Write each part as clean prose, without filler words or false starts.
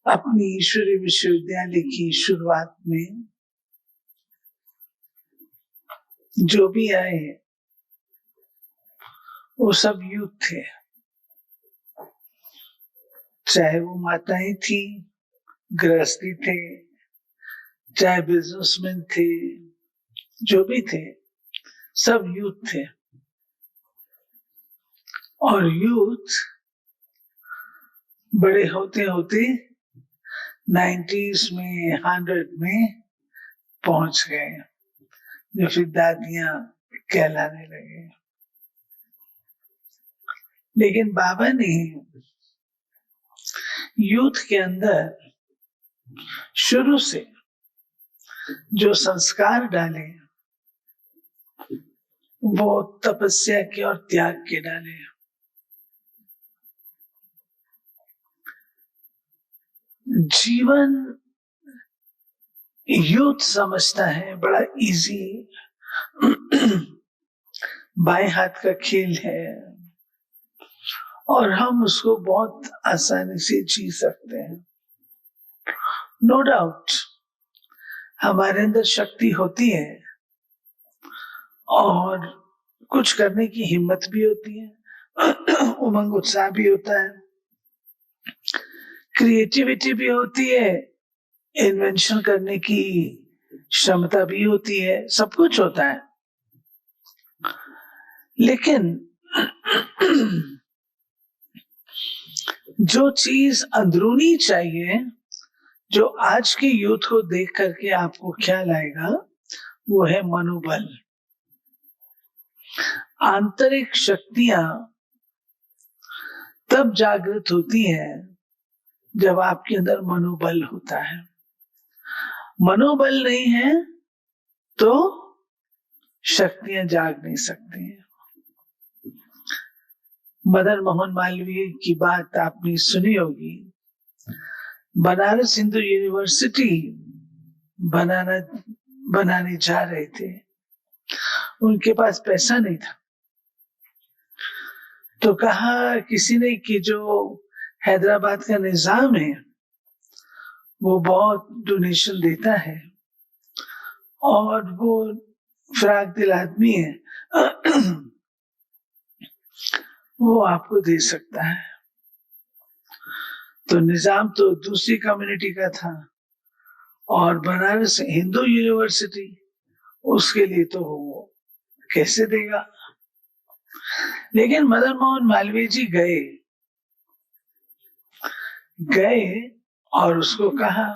अपनी ईश्वरीय विश्वविद्यालय की शुरुआत में जो भी आए वो सब यूथ थे, चाहे वो माताएं थी, गृहस्थी थे, चाहे बिजनेसमैन थे, जो भी थे सब यूथ थे। और यूथ बड़े होते होते 90s में 100 में पहुंच गए, जो फिर दादियां कहलाने लगे। लेकिन बाबा ने यूथ के अंदर शुरू से जो संस्कार डाले वो तपस्या के और त्याग के डाले। जीवन यूथ समझता है बड़ा इजी, बाएं हाथ का खेल है और हम उसको बहुत आसानी से जी सकते हैं। नो डाउट हमारे अंदर शक्ति होती है और कुछ करने की हिम्मत भी होती है, उमंग उत्साह भी होता है, क्रिएटिविटी भी होती है, इन्वेंशन करने की क्षमता भी होती है, सब कुछ होता है। लेकिन जो चीज अंदरूनी चाहिए, जो आज के यूथ को देख करके आपको ख्याल आएगा, वो है मनोबल। आंतरिक शक्तियां तब जागृत होती हैं जब आपके अंदर मनोबल होता है। मनोबल नहीं है तो शक्तियां जाग नहीं सकती हैं। मदन मोहन मालवीय की बात आपने सुनी होगी। बनारस हिंदू यूनिवर्सिटी बनाने जा रहे थे, उनके पास पैसा नहीं था, तो कहा किसी ने कि जो हैदराबाद का निजाम है वो बहुत डोनेशन देता है और वो फिराक दिल आदमी है, वो आपको दे सकता है। तो निजाम तो दूसरी कम्युनिटी का था और बनारस हिंदू यूनिवर्सिटी, उसके लिए तो वो कैसे देगा। लेकिन मदन मोहन मालवीय जी गए और उसको कहा,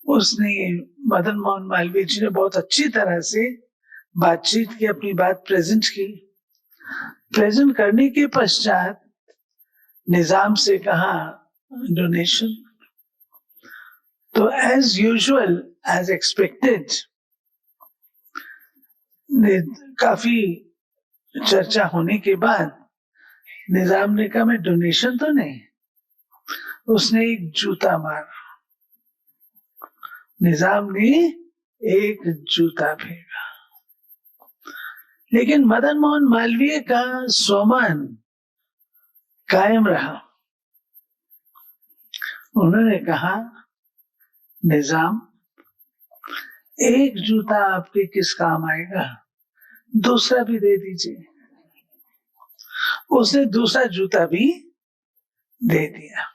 उसने मदन मोहन मालवीय जी ने बहुत अच्छी तरह से बातचीत की, अपनी बात प्रेजेंट की। प्रेजेंट करने के पश्चात निजाम से कहा डोनेशन, तो एज यूजुअल एज एक्सपेक्टेड काफी चर्चा होने के बाद निजाम ने कहा मैं डोनेशन तो नहीं, उसने एक जूता मारा। निजाम ने एक जूता फेंका, लेकिन मदन मोहन मालवीय का स्वमान कायम रहा। उन्होंने कहा निजाम, एक जूता आपके किस काम आएगा, दूसरा भी दे दीजिए। उसने दूसरा जूता भी दे दिया।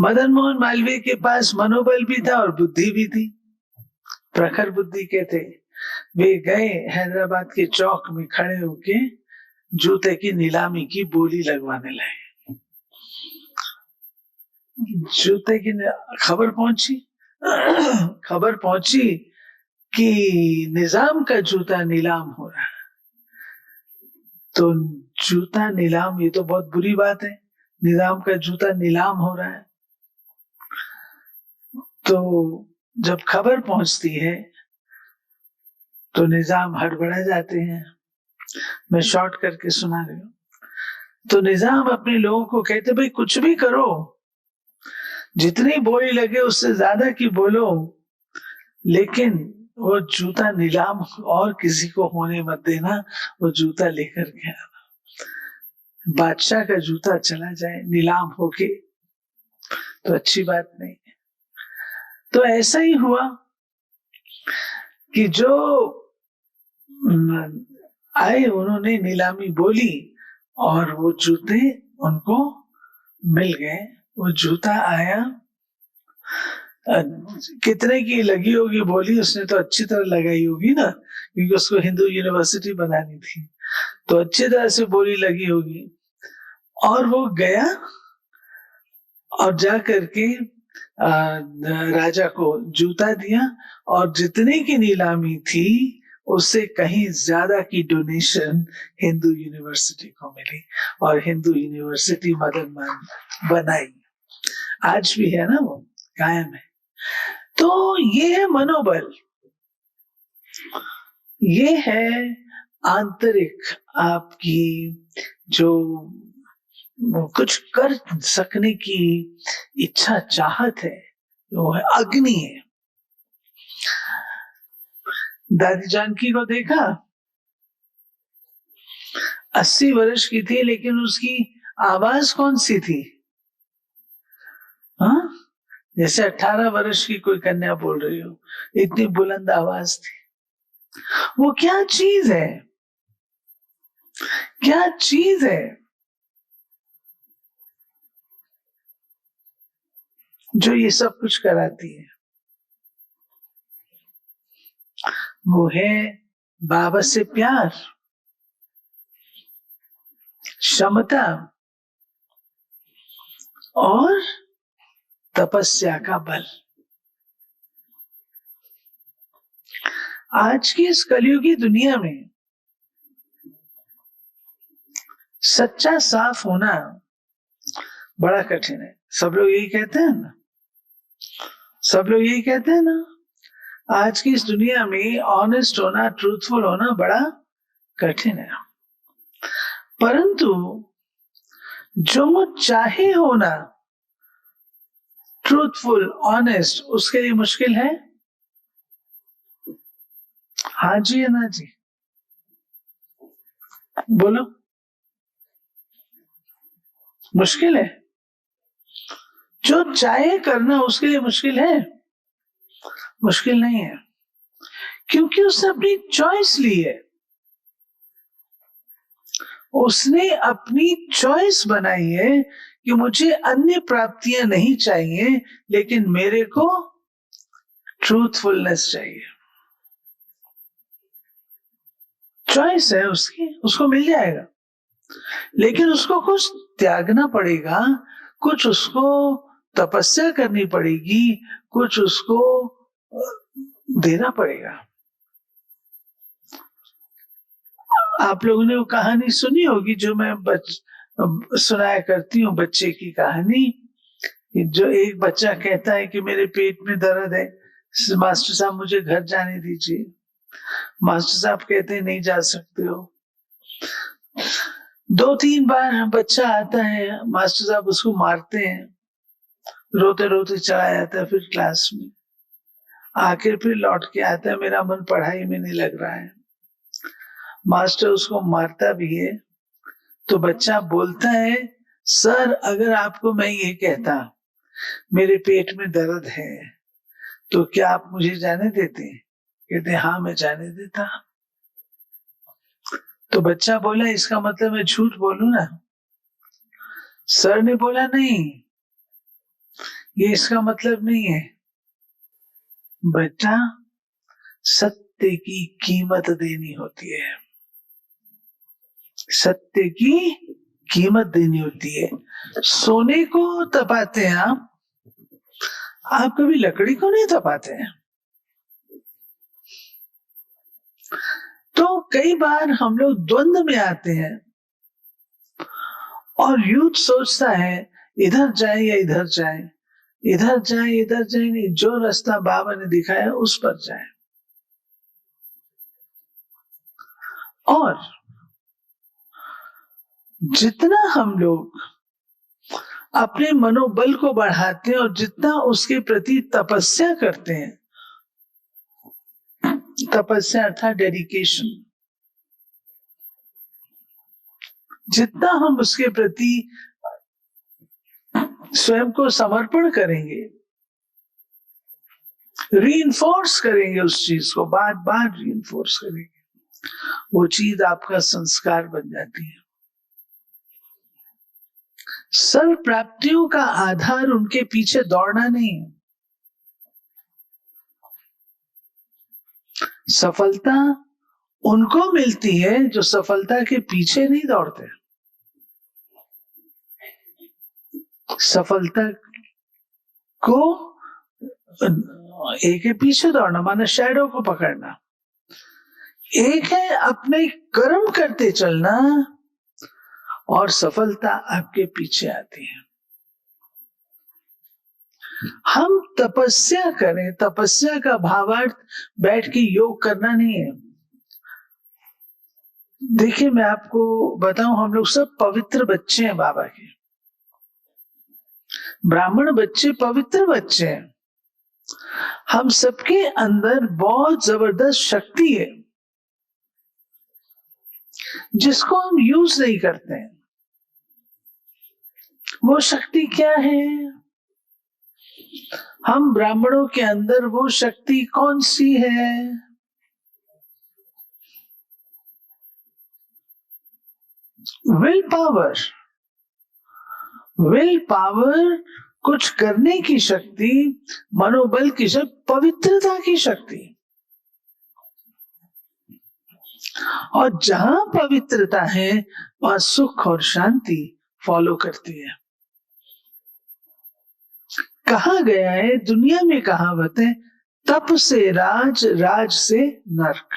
मदन मोहन मालवीय के पास मनोबल भी था और बुद्धि भी थी, प्रखर बुद्धि के थे। वे गए हैदराबाद के चौक में खड़े होके जूते की नीलामी की बोली लगवाने लगे। जूते की खबर पहुंची कि निजाम का जूता नीलाम हो रहा है। तो जूता नीलाम, ये तो बहुत बुरी बात है, निजाम का जूता नीलाम हो रहा है। तो जब खबर पहुंचती है तो निजाम हड़बड़ा जाते हैं। मैं शॉर्ट करके सुना रही हूं। तो निजाम अपने लोगों को कहते, भाई कुछ भी करो, जितनी बोली लगे उससे ज्यादा की बोलो, लेकिन वो जूता नीलाम और किसी को होने मत देना, वो जूता लेकर के आना। बादशाह का जूता चला जाए नीलाम होके तो अच्छी बात नहीं। तो ऐसा ही हुआ कि जो आए उन्होंने नीलामी बोली और वो जूते उनको मिल गए। वो जूता आया, कितने की लगी होगी बोली, उसने तो अच्छी तरह लगाई होगी ना, क्योंकि उसको हिंदू यूनिवर्सिटी बनानी थी, तो अच्छी तरह से बोली लगी होगी। और वो गया और जा करके राजा को जूता दिया और जितने की नीलामी थी उससे कहीं ज्यादा की डोनेशन हिंदू यूनिवर्सिटी को मिली और हिंदू यूनिवर्सिटी मदन बनाई। आज भी है ना, वो कायम है। तो ये है मनोबल, ये है आंतरिक आपकी जो कुछ कर सकने की इच्छा चाहत है, वो है अग्नि है। दादी जानकी को देखा, 80 वर्ष की थी, लेकिन उसकी आवाज कौन सी थी? हाँ, जैसे 18 वर्ष की कोई कन्या बोल रही हो, इतनी बुलंद आवाज थी। वो क्या चीज है, क्या चीज है जो ये सब कुछ कराती है? वो है बाबा से प्यार, क्षमता और तपस्या का बल। आज की इस कलयुगी दुनिया में सच्चा साफ होना बड़ा कठिन है। सब लोग यही कहते हैं ना, सब लोग यही कहते हैं ना, आज की इस दुनिया में ऑनेस्ट होना, ट्रूथफुल होना बड़ा कठिन है। परंतु जो चाहे होना ट्रूथफुल, ऑनेस्ट, उसके लिए मुश्किल है? हाँ जी या ना जी? बोलो, मुश्किल है? जो चाहे करना उसके लिए मुश्किल है? मुश्किल नहीं है, क्योंकि उसने अपनी चॉइस ली है। उसने अपनी चॉइस बनाई है कि मुझे अन्य प्राप्तियां नहीं चाहिए, लेकिन मेरे को ट्रूथफुलनेस चाहिए। चॉइस है उसकी, उसको मिल जाएगा, लेकिन उसको कुछ त्यागना पड़ेगा, कुछ उसको तपस्या करनी पड़ेगी, कुछ उसको देना पड़ेगा। आप लोगों ने वो कहानी सुनी होगी जो मैं सुनाया करती हूँ, बच्चे की कहानी। जो एक बच्चा कहता है कि मेरे पेट में दर्द है, मास्टर साहब मुझे घर जाने दीजिए। मास्टर साहब कहते हैं नहीं जा सकते हो। 2-3 बार बच्चा आता है, मास्टर साहब उसको मारते हैं, रोते रोते चला जाता है फिर क्लास में। आखिर फिर लौट के आता है, मेरा मन पढ़ाई में नहीं लग रहा है। मास्टर उसको मारता भी है तो बच्चा बोलता है, सर अगर आपको मैं ये कहता मेरे पेट में दर्द है तो क्या आप मुझे जाने देते? कहते हाँ मैं जाने देता। तो बच्चा बोला, इसका मतलब मैं झूठ बोलूं ना? सर ने बोला नहीं, ये इसका मतलब नहीं है बेटा, सत्य की कीमत देनी होती है, सत्य की कीमत देनी होती है। सोने को तपाते हैं आप कभी लकड़ी को नहीं तपाते हैं। तो कई बार हम लोग द्वंद में आते हैं और यूथ सोचता है इधर जाए या इधर जाए, इधर जाए इधर जाए नहीं, जो रास्ता बाबा ने दिखाया उस पर जाए। और जितना हम लोग अपने मनोबल को बढ़ाते हैं और जितना उसके प्रति तपस्या करते हैं, तपस्या अर्थात डेडिकेशन, जितना हम उसके प्रति स्वयं को समर्पण करेंगे, रीइंफोर्स करेंगे उस चीज को, बार बार रीइंफोर्स करेंगे, वो चीज आपका संस्कार बन जाती है। सर्व प्राप्तियों का आधार उनके पीछे दौड़ना नहीं है। सफलता उनको मिलती है जो सफलता के पीछे नहीं दौड़ते। सफलता को एक है पीछे दौड़ना, माना शैडो को पकड़ना, एक है अपने कर्म करते चलना, और सफलता आपके पीछे आती है। हम तपस्या करें, तपस्या का भावार्थ बैठ के योग करना नहीं है। देखिए मैं आपको बताऊं, हम लोग सब पवित्र बच्चे हैं बाबा के, ब्राह्मण बच्चे पवित्र बच्चे हैं। हम सबके अंदर बहुत जबरदस्त शक्ति है जिसको हम यूज नहीं करते हैं। वो शक्ति क्या है? हम ब्राह्मणों के अंदर वो शक्ति कौन सी है? Will power. विल पावर, कुछ करने की शक्ति, मनोबल की शक्ति, पवित्रता की शक्ति। और जहां पवित्रता है वहां सुख और शांति फॉलो करती है। कहा गया है, दुनिया में कहावत है, तप से राज, राज से नरक।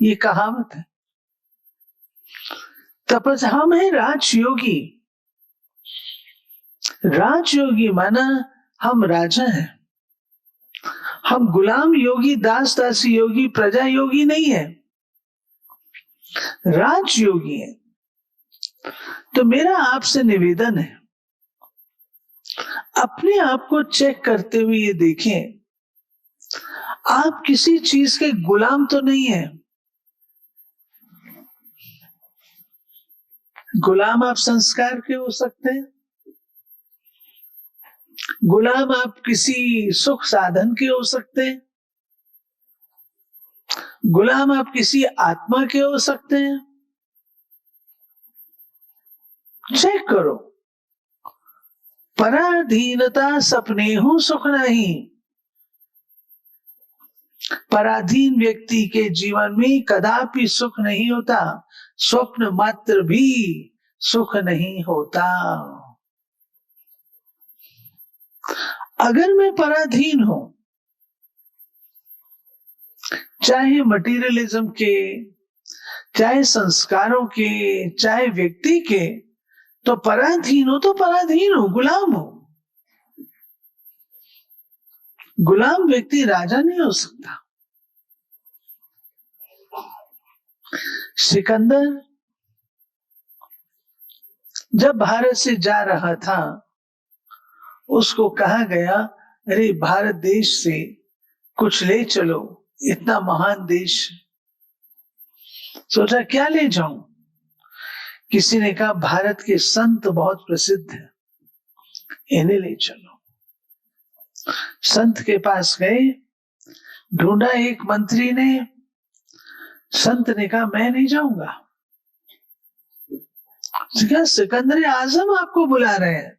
ये कहावत है। तपस, हम है राजयोगी। राजयोगी माना हम राजा हैं। हम गुलाम योगी, दास दासी योगी, प्रजा योगी नहीं है, राजयोगी है। तो मेरा आपसे निवेदन है, अपने आप को चेक करते हुए ये देखें, आप किसी चीज के गुलाम तो नहीं है। गुलाम आप संस्कार के हो सकते हैं, गुलाम आप किसी सुख साधन के हो सकते हैं, गुलाम आप किसी आत्मा के हो सकते हैं। चेक करो। पराधीनता सपने हूं सुख नहीं। पराधीन व्यक्ति के जीवन में कदापि सुख नहीं होता, स्वप्न मात्र भी सुख नहीं होता। अगर मैं पराधीन हूं, चाहे मटीरियलिज्म के, चाहे संस्कारों के, चाहे व्यक्ति के, तो पराधीन हो तो पराधीन हो, गुलाम हो। गुलाम व्यक्ति राजा नहीं हो सकता। सिकंदर जब भारत से जा रहा था, उसको कहा गया, अरे भारत देश से कुछ ले चलो, इतना महान देश। सोचा क्या ले जाऊं? किसी ने कहा भारत के संत बहुत प्रसिद्ध हैं, इन्हें ले चलो। संत के पास गए, ढूंढा एक मंत्री ने, संत ने कहा मैं नहीं जाऊंगा। सिकंदर आजम आपको बुला रहे हैं,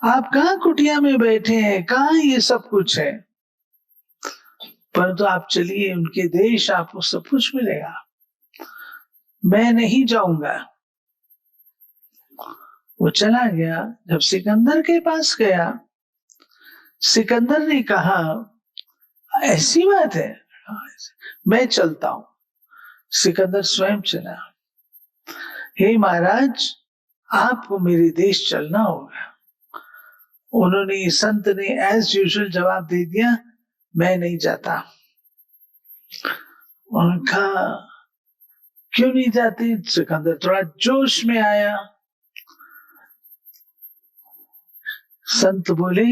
आप कहाँ कुटिया में बैठे हैं, कहाँ ये सब कुछ है, परंतु आप चलिए उनके देश, आपको सब कुछ मिलेगा। मैं नहीं जाऊंगा। वो चला गया। जब सिकंदर के पास गया, सिकंदर ने कहा ऐसी बात है, मैं चलता हूं। सिकंदर स्वयं चला। हे महाराज, आपको मेरे देश चलना होगा। उन्होंने, संत ने एज यूजुअल जवाब दे दिया, मैं नहीं जाता। उनका क्यों नहीं जाते? सिकंदर थोड़ा जोश में आया। संत बोले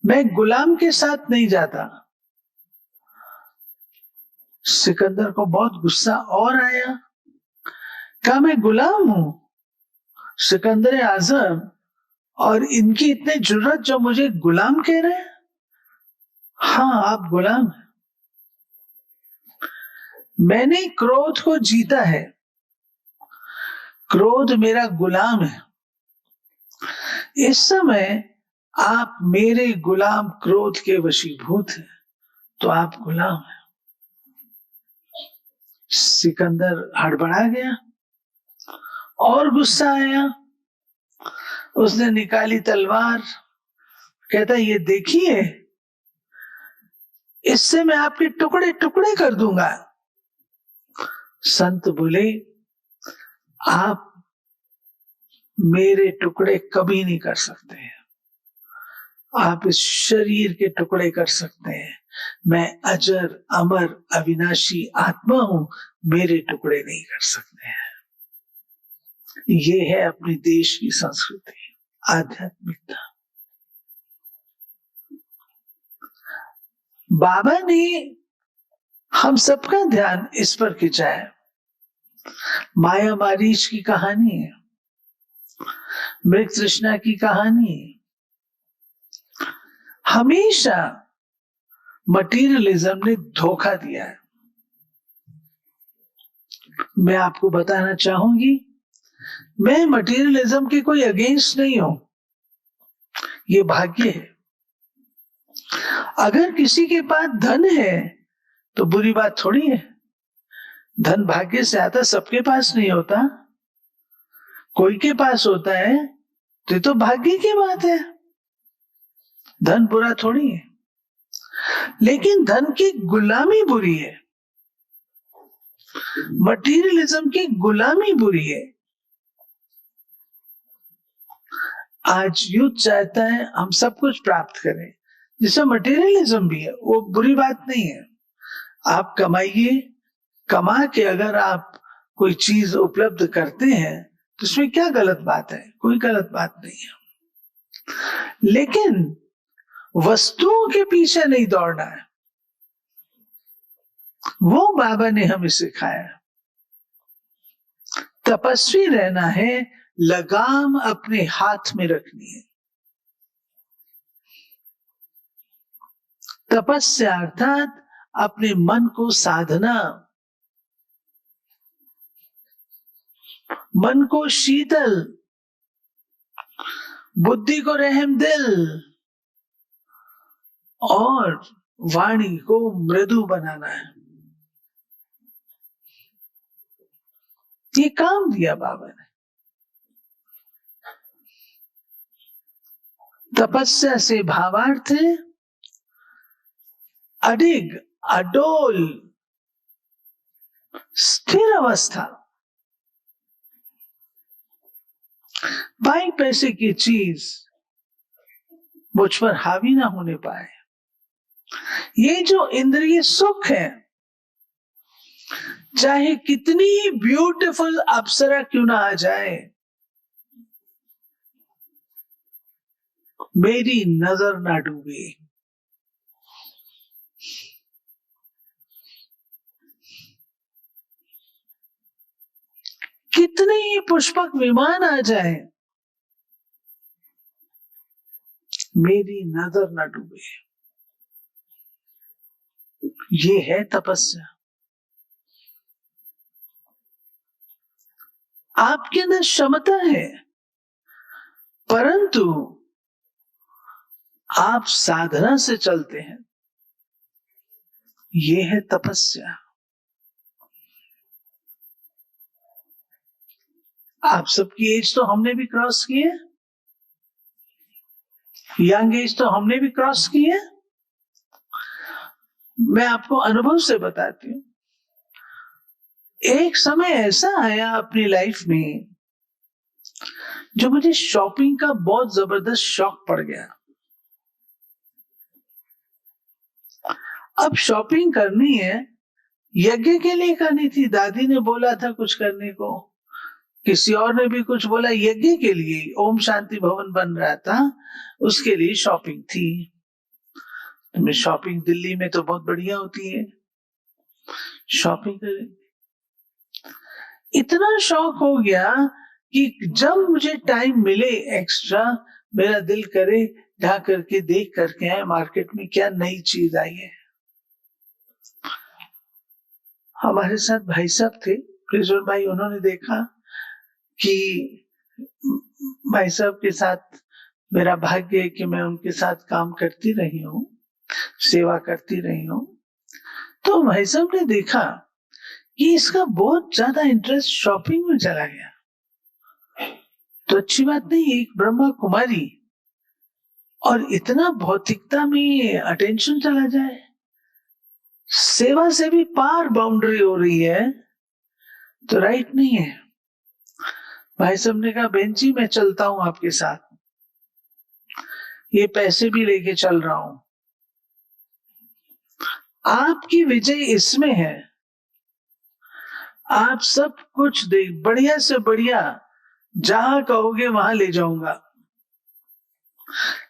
मैं गुलाम के साथ नहीं जाता। सिकंदर को बहुत गुस्सा और आया। क्या मैं गुलाम हूं सिकंदर आजम, और इनकी इतनी जरूरत जो मुझे गुलाम कह रहे हैं? हाँ, आप गुलाम हैं। मैंने क्रोध को जीता है, क्रोध मेरा गुलाम है। इस समय आप मेरे गुलाम क्रोध के वशीभूत हैं, तो आप गुलाम हैं। सिकंदर हड़बड़ा गया और गुस्सा आया। उसने निकाली तलवार, कहता ये देखिए, इससे मैं आपके टुकड़े टुकड़े कर दूंगा। संत बोले, आप मेरे टुकड़े कभी नहीं कर सकते हैं, आप इस शरीर के टुकड़े कर सकते हैं। मैं अजर अमर अविनाशी आत्मा हूं, मेरे टुकड़े नहीं कर सकते हैं। ये है अपने देश की संस्कृति, आध्यात्मिकता। बाबा ने हम सबका ध्यान इस पर खिंचा है। माया मारीच की कहानी है, मृग तृष्णा की कहानी है। हमेशा मटीरियलिज्म ने धोखा दिया है। मैं आपको बताना चाहूंगी, मैं मटीरियलिज्म के कोई अगेंस्ट नहीं हूं, ये भाग्य है। अगर किसी के पास धन है तो बुरी बात थोड़ी है। धन भाग्य से आता, सबके पास नहीं होता, कोई के पास होता है, तो भाग्य की बात है। धन बुरा थोड़ी है, लेकिन धन की गुलामी बुरी है, मटीरियलिज्म की गुलामी बुरी है। आज यूथ चाहता है हम सब कुछ प्राप्त करें, जिसमें मटीरियलिज्म भी है, वो बुरी बात नहीं है। आप कमाइए, कमा के अगर आप कोई चीज उपलब्ध करते हैं तो इसमें क्या गलत बात है? कोई गलत बात नहीं है, लेकिन वस्तुओं के पीछे नहीं दौड़ना है। वो बाबा ने हमें सिखाया। तपस्वी रहना है, लगाम अपने हाथ में रखनी है। तपस्या अर्थात अपने मन को साधना, मन को शीतल, बुद्धि को रहमदिल और वाणी को मृदु बनाना है। ये काम दिया बाबा ने। तपस्या से भावार्थ है अडिग, अडोल, स्थिर अवस्था। 5 पैसे की चीज मुझ पर हावी ना होने पाए। ये जो इंद्रिय सुख है, चाहे कितनी ब्यूटीफुल अप्सरा क्यों ना आ जाए, मेरी नजर ना डूबे। कितने ही पुष्पक विमान आ जाए, मेरी नजर ना डूबे। ये है तपस्या। आपके अंदर क्षमता है, परंतु आप साधना से चलते हैं। ये है तपस्या। आप सबकी एज तो हमने भी क्रॉस की है, यंग एज तो हमने भी क्रॉस की है। मैं आपको अनुभव से बताती हूं। एक समय ऐसा आया अपनी लाइफ में जो मुझे शॉपिंग का बहुत जबरदस्त शौक पड़ गया। अब शॉपिंग करनी है, यज्ञ के लिए करनी थी। दादी ने बोला था कुछ करने को, किसी और ने भी कुछ बोला, यज्ञ के लिए ओम शांति भवन बन रहा था, उसके लिए शॉपिंग थी। तो शॉपिंग दिल्ली में तो बहुत बढ़िया होती है, शॉपिंग करें। इतना शौक हो गया कि जब मुझे टाइम मिले एक्स्ट्रा, मेरा दिल करे जा करके देख करके आए मार्केट में क्या नई चीज आई है। हमारे साथ भाई साहब थे, प्रिजोर भाई, उन्होंने देखा कि भाई साहब के साथ मेरा भाग्य है कि मैं उनके साथ काम करती रही हूँ, सेवा करती रही हूँ। तो भाई साहब ने देखा कि इसका बहुत ज्यादा इंटरेस्ट शॉपिंग में चला गया। तो अच्छी बात नहीं, एक ब्रह्मा कुमारी और इतना भौतिकता में अटेंशन चला जाए, सेवा से भी पार बाउंड्री हो रही है, तो राइट नहीं है। भाई साहब ने कहा, बहन जी मैं चलता हूं आपके साथ, ये पैसे भी लेके चल रहा हूं, आपकी विजय इसमें है, आप सब कुछ देख, बढ़िया से बढ़िया जहां कहोगे वहां ले जाऊंगा,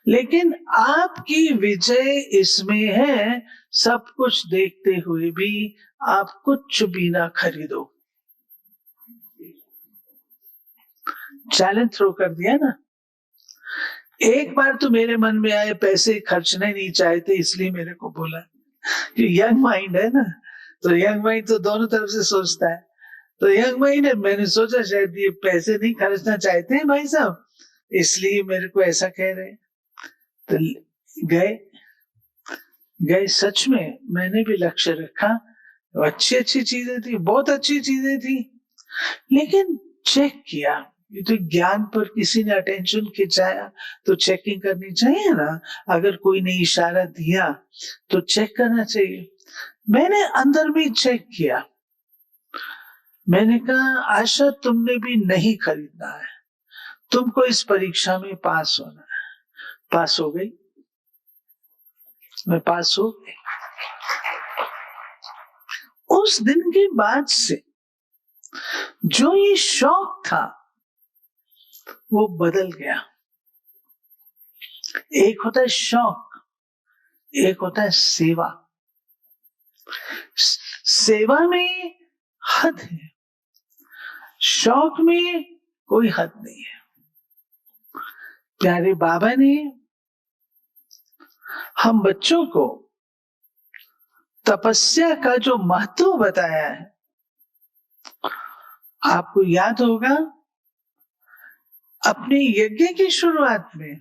लेकिन आपकी विजय इसमें है, सब कुछ देखते हुए भी आप कुछ भी ना खरीदो। चैलेंज थ्रो कर दिया ना। एक बार तो मेरे मन में आए, पैसे खर्चने नहीं चाहते इसलिए मेरे को बोला, यंग माइंड है ना, तो यंग माइंड तो दोनों तरफ से सोचता है, तो यंग माइंड है, मैंने सोचा शायद ये पैसे नहीं खर्चना चाहते हैं भाई साहब, इसलिए मेरे को ऐसा कह रहे हैं। तो गए सच में, मैंने भी लक्ष्य रखा, अच्छी अच्छी चीजें थी, बहुत अच्छी चीजें थी, लेकिन चेक किया, ये तो ज्ञान पर किसी ने अटेंशन खिंचाया तो चेकिंग करनी चाहिए ना, अगर कोई ने इशारा दिया तो चेक करना चाहिए। मैंने अंदर भी चेक किया, मैंने कहा आशा तुमने भी नहीं खरीदना है, तुमको इस परीक्षा में पास होना है। पास हो गई, मैं पास हो गई। उस दिन के बाद से जो ये शौक था वो बदल गया। एक होता है शौक, एक होता है सेवा। सेवा में हद है, शौक में कोई हद नहीं है। प्यारे बाबा ने हम बच्चों को तपस्या का जो महत्व बताया है, आपको याद होगा अपने यज्ञ की शुरुआत में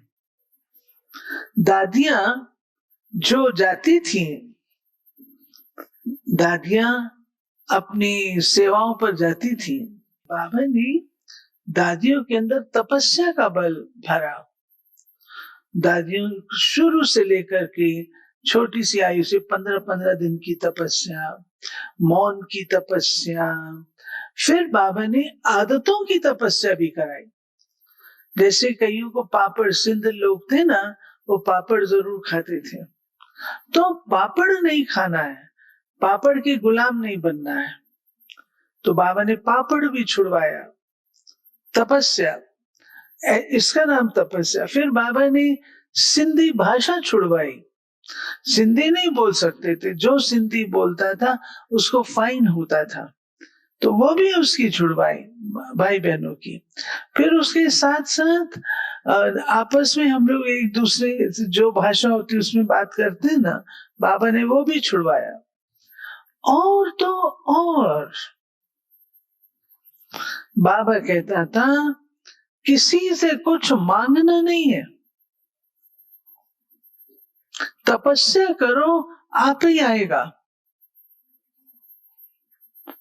दादियां जो जाती थी, दादियां अपनी सेवाओं पर जाती थी, बाबा ने दादियों के अंदर तपस्या का बल भरा। दादियों शुरू से लेकर के छोटी सी आयु से 15-15 दिन की तपस्या, मौन की तपस्या, फिर बाबा ने आदतों की तपस्या भी कराई। जैसे कईयों को पापड़, सिंध लोग थे ना, वो पापड़ जरूर खाते थे, तो पापड़ नहीं खाना है, पापड़ के गुलाम नहीं बनना है, तो बाबा ने पापड़ भी छुड़वाया। तपस्या, इसका नाम तपस्या। फिर बाबा ने सिंधी भाषा छुड़वाई, सिंधी नहीं बोल सकते थे, जो सिंधी बोलता था उसको फाइन होता था, तो वो भी उसकी छुड़वाई भाई बहनों की। फिर उसके साथ साथ आपस में हम लोग एक दूसरे से जो भाषा होती है उसमें बात करते हैं ना, बाबा ने वो भी छुड़वाया। और तो और बाबा कहता था किसी से कुछ मांगना नहीं है, तपस्या करो आप ही आएगा।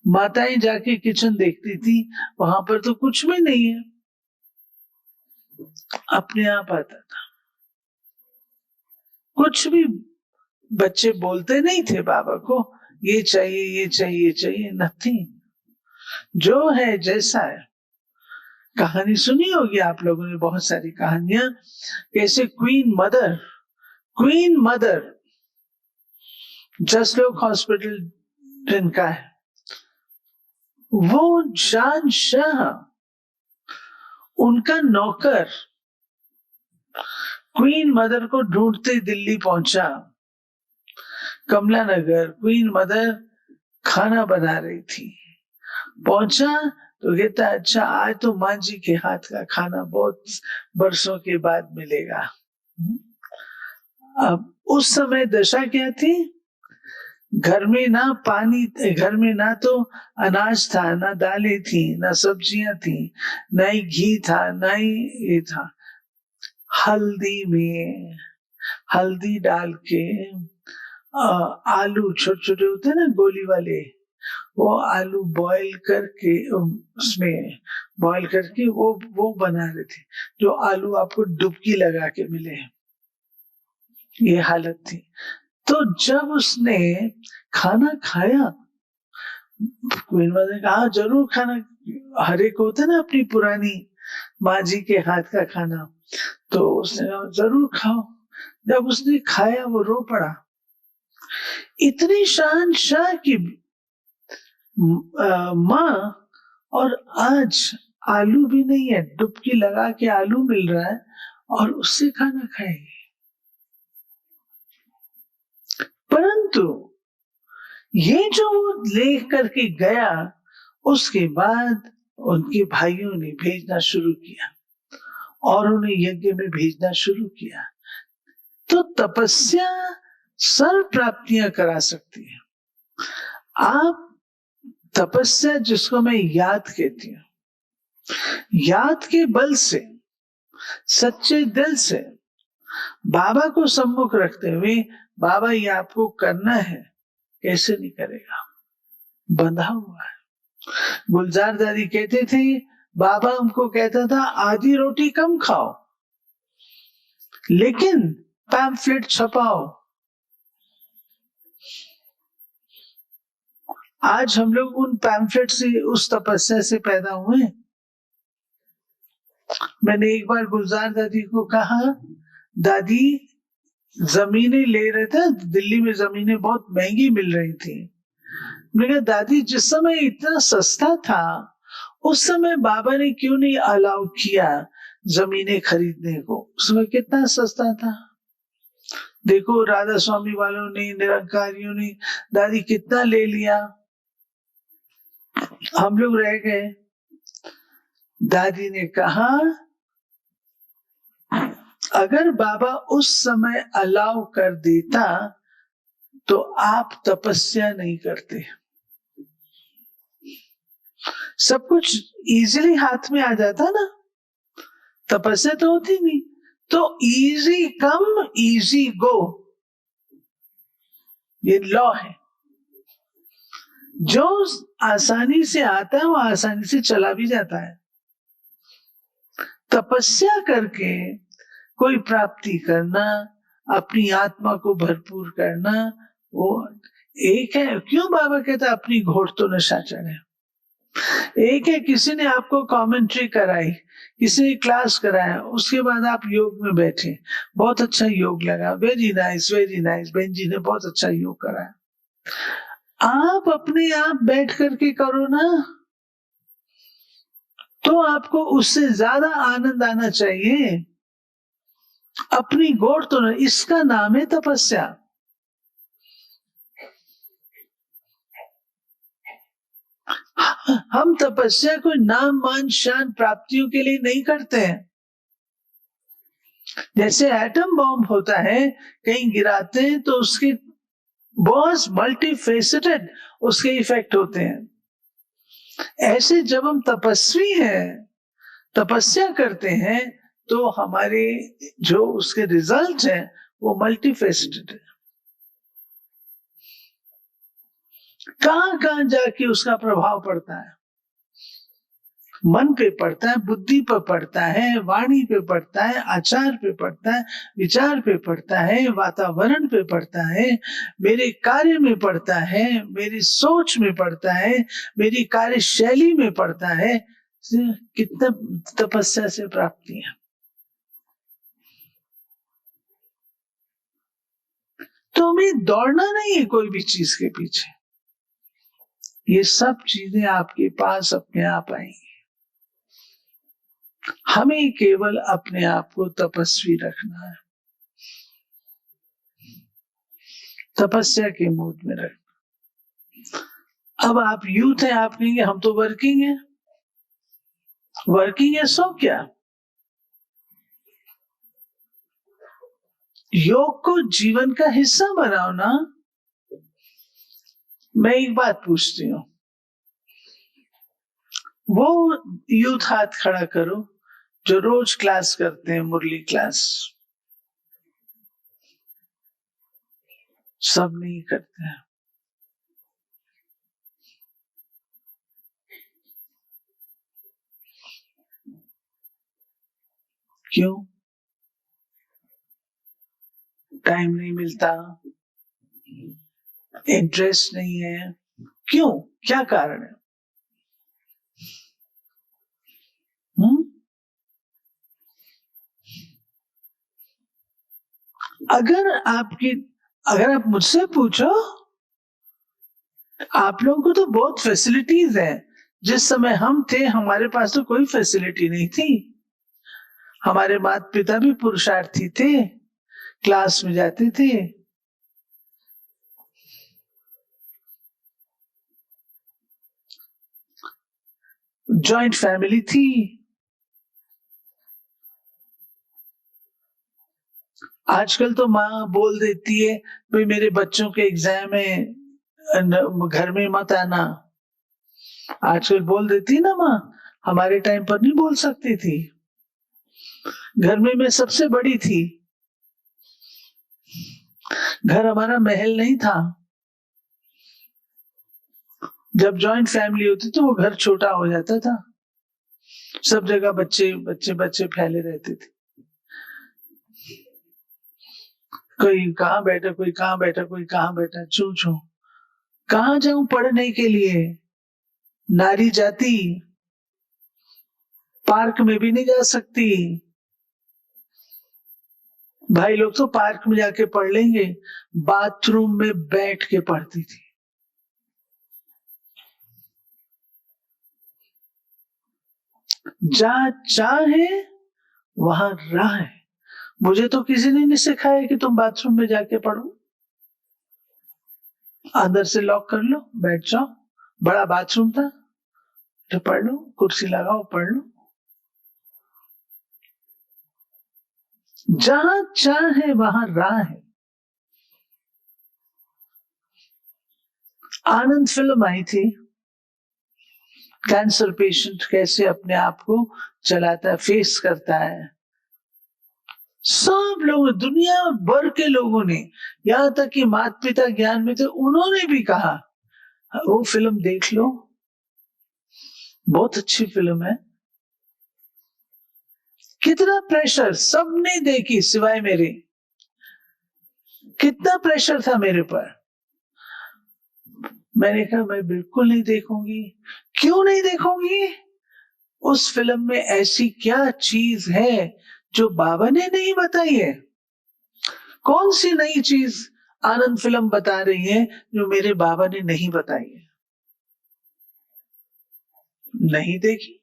माताएं जाके किचन देखती थी, वहां पर तो कुछ भी नहीं है, अपने आप आता था। कुछ भी बच्चे बोलते नहीं थे बाबा को, ये चाहिए ये चाहिए चाहिए, नथिंग, जो है जैसा है। कहानी सुनी होगी आप लोगों ने, बहुत सारी कहानियां, कैसे क्वीन मदर जसलोक हॉस्पिटल जिनका है, वो शाह उनका नौकर क्वीन मदर को ढूंढते दिल्ली पहुंचा, कमला नगर। क्वीन मदर खाना बना रही थी, पहुंचा तो कहता अच्छा आज तो माँ जी के हाथ का खाना बहुत बरसों के बाद मिलेगा। अब उस समय दशा क्या थी, घर में ना पानी, घर में ना तो अनाज था, ना दालें थी, ना सब्जियां थी, ना ही घी था, ना ही ये था। हल्दी डाल के आलू छोटे छोटे होते हैं ना गोली वाले, वो आलू बॉईल करके उसमें बॉईल करके वो बना रहे थे, जो आलू आपको डुबकी लगा के मिले। ये हालत थी। तो जब उसने खाना खाया, क्वीन मदर ने कहा जरूर खाना, हर एक होता है ना अपनी पुरानी माँ जी के हाथ का खाना, तो उसने कहा जरूर खाओ। जब उसने खाया वो रो पड़ा, इतनी शहंशाह की माँ, और आज आलू भी नहीं है, डुबकी लगा के आलू मिल रहा है और उससे खाना खाएगी। परंतु ये जो वो ले करके गया, उसके बाद उनके भाइयों ने भेजना शुरू किया और उन्हें यज्ञ में भेजना शुरू किया। तो तपस्या सर्व प्राप्तियां करा सकती है। आप तपस्या, जिसको मैं याद कहती हूँ, याद के बल से सच्चे दिल से बाबा को सम्मुख रखते हुए, बाबा ये आपको करना है, कैसे नहीं करेगा, बंधा हुआ है। गुलजार दादी कहते थे, बाबा हमको कहता था आधी रोटी कम खाओ लेकिन पैम्फलेट छपाओ। आज हम लोग उन पैम्फलेट से, उस तपस्या से पैदा हुए। मैंने एक बार गुलजार दादी को कहा, दादी जमीनें ले रहे थे, दिल्ली में जमीनें बहुत महंगी मिल रही थी। मैंने कहा दादी जिस समय इतना सस्ता था, उस समय बाबा ने क्यों नहीं अलाउ किया जमीनें खरीदने को? उस समय कितना सस्ता था। देखो राधा स्वामी वालों ने, निरंकारियों ने दादी कितना ले लिया, हम लोग रह गए। दादी ने कहा अगर बाबा उस समय अलाउ कर देता तो आप तपस्या नहीं करते। सब कुछ इजीली हाथ में आ जाता ना, तपस्या तो होती नहीं। तो इजी कम इजी गो, ये लॉ है। जो आसानी से आता है वो आसानी से चला भी जाता है। तपस्या करके कोई प्राप्ति करना, अपनी आत्मा को भरपूर करना, वो एक है। क्यों बाबा कहता अपनी घोड़ तो नशा चढ़े। एक है किसी ने आपको कमेंट्री कराई, किसी ने क्लास कराया, उसके बाद आप योग में बैठे, बहुत अच्छा योग लगा, वेरी नाइस बहन जी ने बहुत अच्छा योग कराया। आप अपने आप बैठ करके करो ना, तो आपको उससे ज्यादा आनंद आना चाहिए। अपनी गोड़ तो नहीं, इसका नाम है तपस्या। हम तपस्या को नाम मान शान प्राप्तियों के लिए नहीं करते हैं। जैसे एटम बॉम्ब होता है, कहीं गिराते हैं तो उसके बहुत मल्टीफेसेटेड उसके इफेक्ट होते हैं। ऐसे जब हम तपस्वी हैं, तपस्या करते हैं, तो हमारे जो उसके रिजल्ट हैं वो मल्टीफेसेटेड है। कहां कहां जाके उसका प्रभाव पड़ता है, मन पे पड़ता है, बुद्धि पे पड़ता है, वाणी पे पड़ता है, आचार पे पड़ता है, विचार पे पड़ता है, वातावरण पे पड़ता है, मेरे कार्य में पड़ता है, मेरी सोच में पड़ता है, मेरी कार्यशैली में पड़ता है। कितना तपस्या से प्राप्ति है। तो हमें दौड़ना नहीं है कोई भी चीज के पीछे, ये सब चीजें आपके पास अपने आप आएंगी। हमें केवल अपने आप को तपस्वी रखना है, तपस्या के मूड में रखना। अब आप यूथ हैं, आप कहेंगे हम तो वर्किंग हैं, वर्किंग है सो क्या? योग को जीवन का हिस्सा बनाओ ना। मैं एक बात पूछती हूँ, वो यूथ हाथ खड़ा करो जो रोज क्लास करते हैं, मुरली क्लास। सब नहीं करते हैं। क्यों? टाइम नहीं मिलता, इंटरेस्ट नहीं है। क्यों? क्या कारण है? अगर आप मुझसे पूछो, आप लोगों को तो बहुत फैसिलिटीज हैं। जिस समय हम थे हमारे पास तो कोई फैसिलिटी नहीं थी। हमारे माता पिता भी पुरुषार्थी थे, क्लास में जाते थे। जॉइंट फैमिली थी। आजकल तो माँ बोल देती है भाई मेरे बच्चों के एग्जाम है, घर में मत आना। आजकल बोल देती ना माँ, हमारे टाइम पर नहीं बोल सकती थी। घर में मैं सबसे बड़ी थी। घर हमारा महल नहीं था। जब जॉइंट फैमिली होती तो वो घर छोटा हो जाता था। सब जगह बच्चे बच्चे बच्चे फैले रहते थे। कोई कहाँ बैठा, कोई कहाँ बैठा, कोई कहाँ बैठा, चू चू। कहाँ जाऊं पढ़ने के लिए? नारी जाति पार्क में भी नहीं जा सकती। भाई लोग तो पार्क में जाके पढ़ लेंगे, बाथरूम में बैठ के पढ़ती थी। जहां चाहे वहां राह है। मुझे तो किसी ने नहीं सिखाया कि तुम बाथरूम में जाके पढ़ो। अंदर से लॉक कर लो, बैठ जाओ। बड़ा बाथरूम था तो पढ़ लो, कुर्सी लगाओ पढ़ लो। जहां चाहे वहां राह है। आनंद फिल्म आई थी, कैंसर पेशेंट कैसे अपने आप को चलाता है, फेस करता है। सब लोग, दुनिया भर के लोगों ने, यहां तक कि माता पिता ज्ञान में थे, उन्होंने भी कहा वो फिल्म देख लो, बहुत अच्छी फिल्म है। कितना प्रेशर, सबने देखी सिवाय मेरे। कितना प्रेशर था मेरे पर। मैंने कहा मैं बिल्कुल नहीं देखूंगी। क्यों नहीं देखूंगी? उस फिल्म में ऐसी क्या चीज है जो बाबा ने नहीं बताई है? कौन सी नई चीज आनंद फिल्म बता रही है जो मेरे बाबा ने नहीं बताई है? नहीं देखी।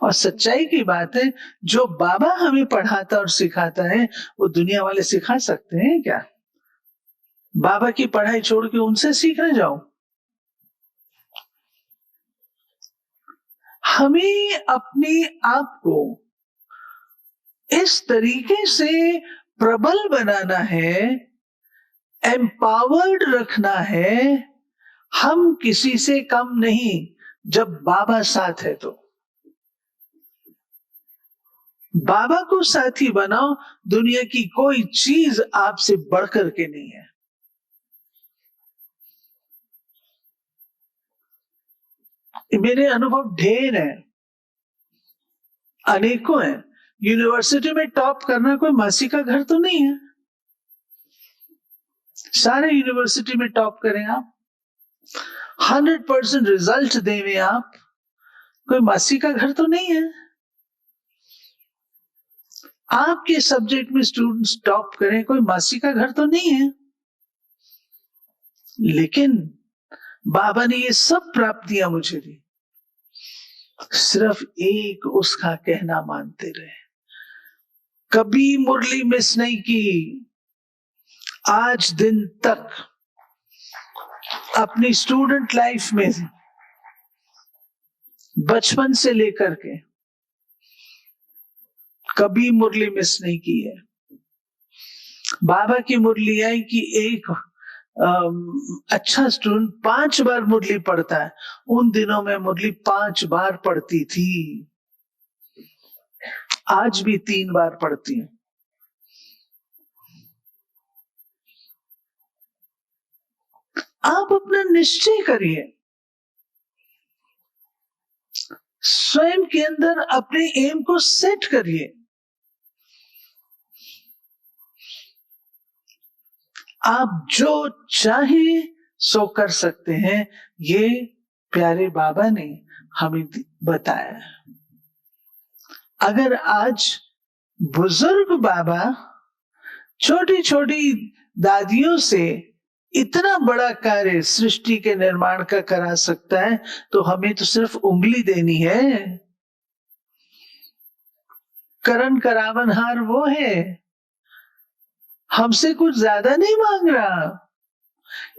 और सच्चाई की बात है, जो बाबा हमें पढ़ाता और सिखाता है वो दुनिया वाले सिखा सकते हैं क्या? बाबा की पढ़ाई छोड़ के उनसे सीखने जाओ। हमें अपने आप को इस तरीके से प्रबल बनाना है, एम्पावर्ड रखना है। हम किसी से कम नहीं जब बाबा साथ है तो। बाबा को साथी बनाओ, दुनिया की कोई चीज आपसे बढ़कर के नहीं है। मेरे अनुभव ढेर है, अनेकों हैं। यूनिवर्सिटी में टॉप करना कोई मासी का घर तो नहीं है। सारे यूनिवर्सिटी में टॉप करें आप, 100% रिजल्ट देवे आप, कोई मासी का घर तो नहीं है। आपके सब्जेक्ट में स्टूडेंट्स टॉप करें, कोई मासी का घर तो नहीं है। लेकिन बाबा ने ये सब प्राप्तियां मुझे दी, सिर्फ एक उसका कहना मानते रहे। कभी मुरली मिस नहीं की। आज दिन तक अपनी स्टूडेंट लाइफ में बचपन से लेकर के कभी मुरली मिस नहीं की है। बाबा की मुरली आई कि एक अच्छा स्टूडेंट 5 बार मुरली पढ़ता है। उन दिनों में मुरली 5 बार पढ़ती थी, आज भी 3 बार पढ़ती हूं। आप अपना निश्चय करिए, स्वयं के अंदर अपने एम को सेट करिए। आप जो चाहे सो कर सकते हैं, ये प्यारे बाबा ने हमें बताया। अगर आज बुजुर्ग बाबा छोटी छोटी दादियों से इतना बड़ा कार्य सृष्टि के निर्माण का करा सकता है, तो हमें तो सिर्फ उंगली देनी है। करण करावनहार वो है, हमसे कुछ ज्यादा नहीं मांग रहा,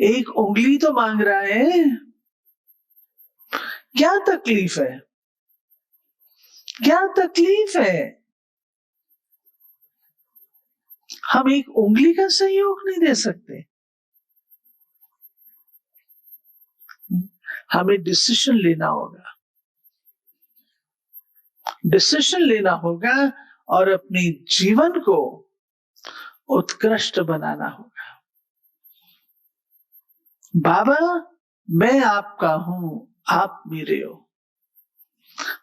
एक उंगली तो मांग रहा है। क्या तकलीफ है, क्या तकलीफ है? हम एक उंगली का सहयोग नहीं दे सकते। हमें डिसीजन लेना होगा, डिसीजन लेना होगा और अपने जीवन को उत्कृष्ट बनाना होगा। बाबा, मैं आपका हूं, आप मेरे हो।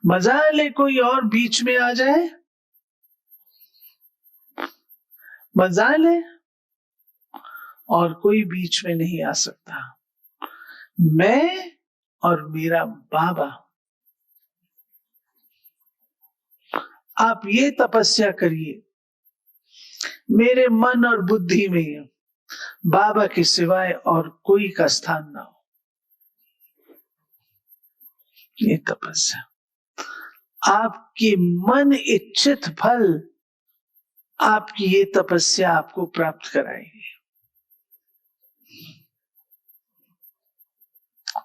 मजाल है कोई और बीच में आ जाए, मजाल है, और कोई बीच में नहीं आ सकता। मैं और मेरा बाबा। आप ये तपस्या करिए, मेरे मन और बुद्धि में बाबा के सिवाय और कोई का स्थान ना हो। ये तपस्या आपकी मन इच्छित फल, आपकी ये तपस्या आपको प्राप्त कराएगी।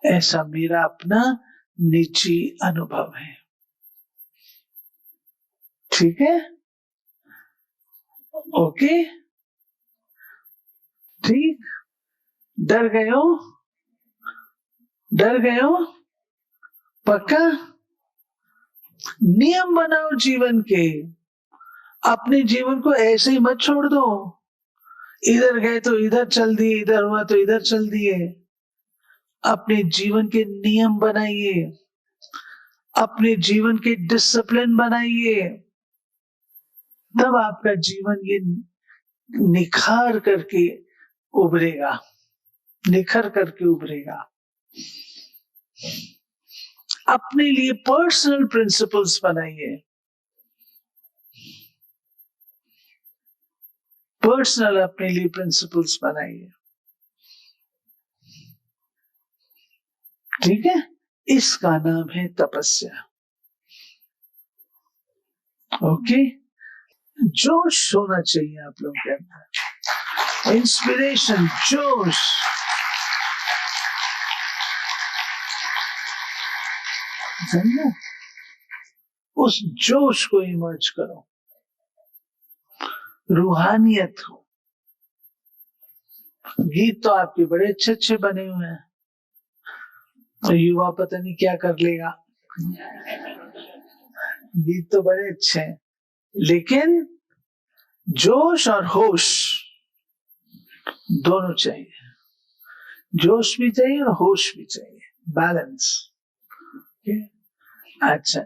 ऐसा मेरा अपना निजी अनुभव है। ठीक है, ओके, ठीक। डर गए हो, डर गए हो? पक्का? नियम बनाओ जीवन के, अपने जीवन को ऐसे ही मत छोड़ दो। इधर गए तो इधर चल दिए, इधर हुआ तो इधर चल दिए। अपने जीवन के नियम बनाइए, अपने जीवन के डिसिप्लिन बनाइए, तब आपका जीवन ये निखार करके उभरेगा, निखर करके उभरेगा। अपने लिए पर्सनल प्रिंसिपल्स बनाइए, पर्सनल अपने लिए प्रिंसिपल्स बनाइए। ठीक है, इसका नाम है तपस्या। ओके, जोश होना चाहिए आप लोगों के अंदर, इंस्पिरेशन, जोश। समझो, उस जोश को इमर्ज करो, रूहानियत हो। गीत तो आपके बड़े अच्छे अच्छे बने हुए हैं, और युवा पता नहीं क्या कर लेगा। गीत तो बड़े अच्छे हैं, लेकिन जोश और होश दोनों चाहिए। जोश भी चाहिए और होश भी चाहिए, बैलेंस। अच्छा,